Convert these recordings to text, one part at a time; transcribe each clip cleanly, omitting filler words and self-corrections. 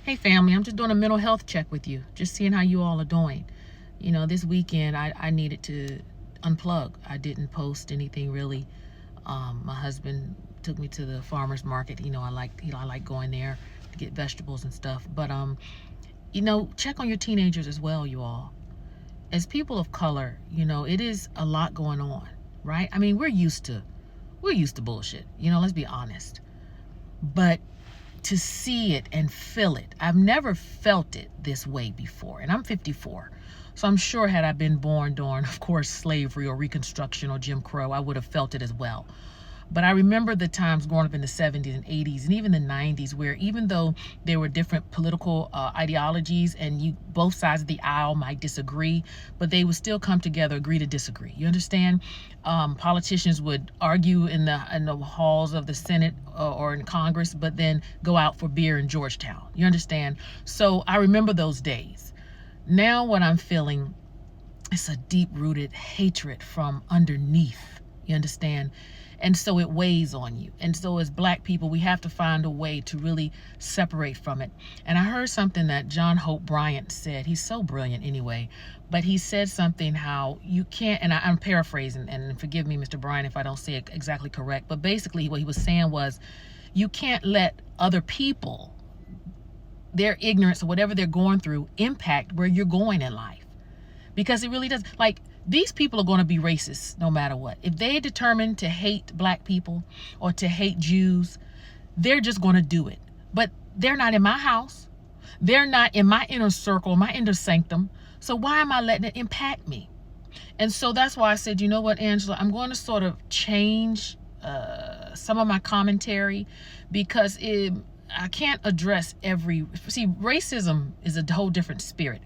Hey family, I'm just doing a mental health check with you, just seeing how you all are doing. This weekend I needed to unplug. I didn't post anything really. My husband took me to the farmer's market. I like going there to get vegetables and stuff. But check on your teenagers as well, you all. As people of color, it is a lot going on, right? I mean, we're used to bullshit. Let's be honest. But to see it and feel it. I've never felt it this way before. And I'm 54. So I'm sure had I been born during, of course, slavery or Reconstruction or Jim Crow, I would have felt it as well. But I remember the times growing up in the 70s and 80s and even the 90s where even though there were different political ideologies and both sides of the aisle might disagree, but they would still come together, agree to disagree. You understand? Politicians would argue in the halls of the Senate or in Congress, but then go out for beer in Georgetown. You understand? So I remember those days. Now what I'm feeling is a deep-rooted hatred from underneath. You understand? And so it weighs on you. And so as Black people, we have to find a way to really separate from it. And I heard something that John Hope Bryant said. He's so brilliant anyway. But he said something how you can't, and I'm paraphrasing, and forgive me, Mr. Bryant, if I don't say it exactly correct. But basically what he was saying was, you can't let other people, their ignorance or whatever they're going through, impact where you're going in life. Because it really does. Like, these people are going to be racist no matter what. If they determine to hate Black people or to hate Jews, they're just going to do it. But they're not in my house. They're not in my inner circle, my inner sanctum. So why am I letting it impact me? And so that's why I said, you know what, Angela, I'm going to sort of change some of my commentary because I can't address racism is a whole different spirit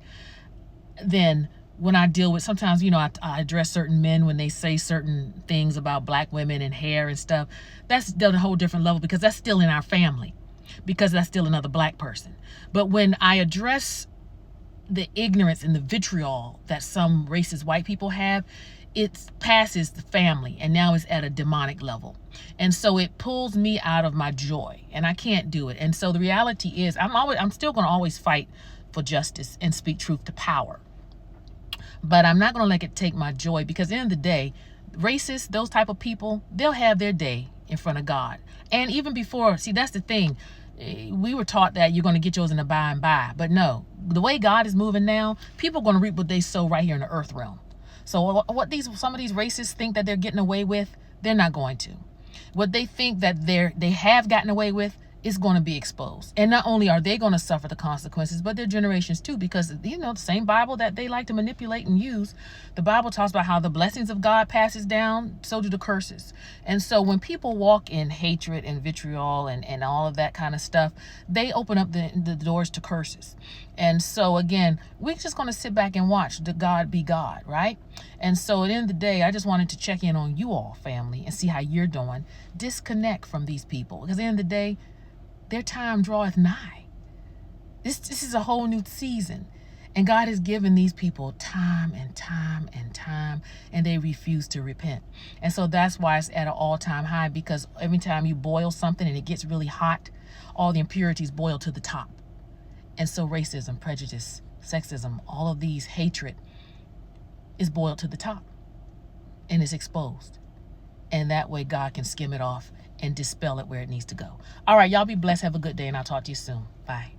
than when I deal with, sometimes, I address certain men when they say certain things about Black women and hair and stuff. That's done a whole different level because that's still in our family, because that's still another Black person. But when I address the ignorance and the vitriol that some racist white people have, it passes the family and now it's at a demonic level. And so it pulls me out of my joy and I can't do it. And so the reality is I'm still going to always fight for justice and speak truth to power. But I'm not going to let it take my joy, because at the end of the day, racists, those type of people, they'll have their day in front of God. And even before, that's the thing. We were taught that you're going to get yours in the by and by. But no, the way God is moving now, people are going to reap what they sow right here in the earth realm. So what some of these racists think that they're getting away with, they're not going to. What they think that they have gotten away with is going to be exposed. And not only are they going to suffer the consequences, but their generations too, because the same Bible that they like to manipulate and use, the Bible talks about how the blessings of God passes down, so do the curses. And so when people walk in hatred and vitriol and all of that kind of stuff, they open up the doors to curses. And so again, we're just going to sit back and watch the God be God, right? And so at the end of the day, I just wanted to check in on you all, family, and see how you're doing. Disconnect from these people, because at the end of the day, their time draweth nigh. This is a whole new season. And God has given these people time and time and time, and they refuse to repent. And so that's why it's at an all-time high, because every time you boil something and it gets really hot, all the impurities boil to the top. And so racism, prejudice, sexism, all of these hatred is boiled to the top and is exposed. And that way God can skim it off and dispel it where it needs to go. All right, y'all be blessed. Have a good day, and I'll talk to you soon. Bye.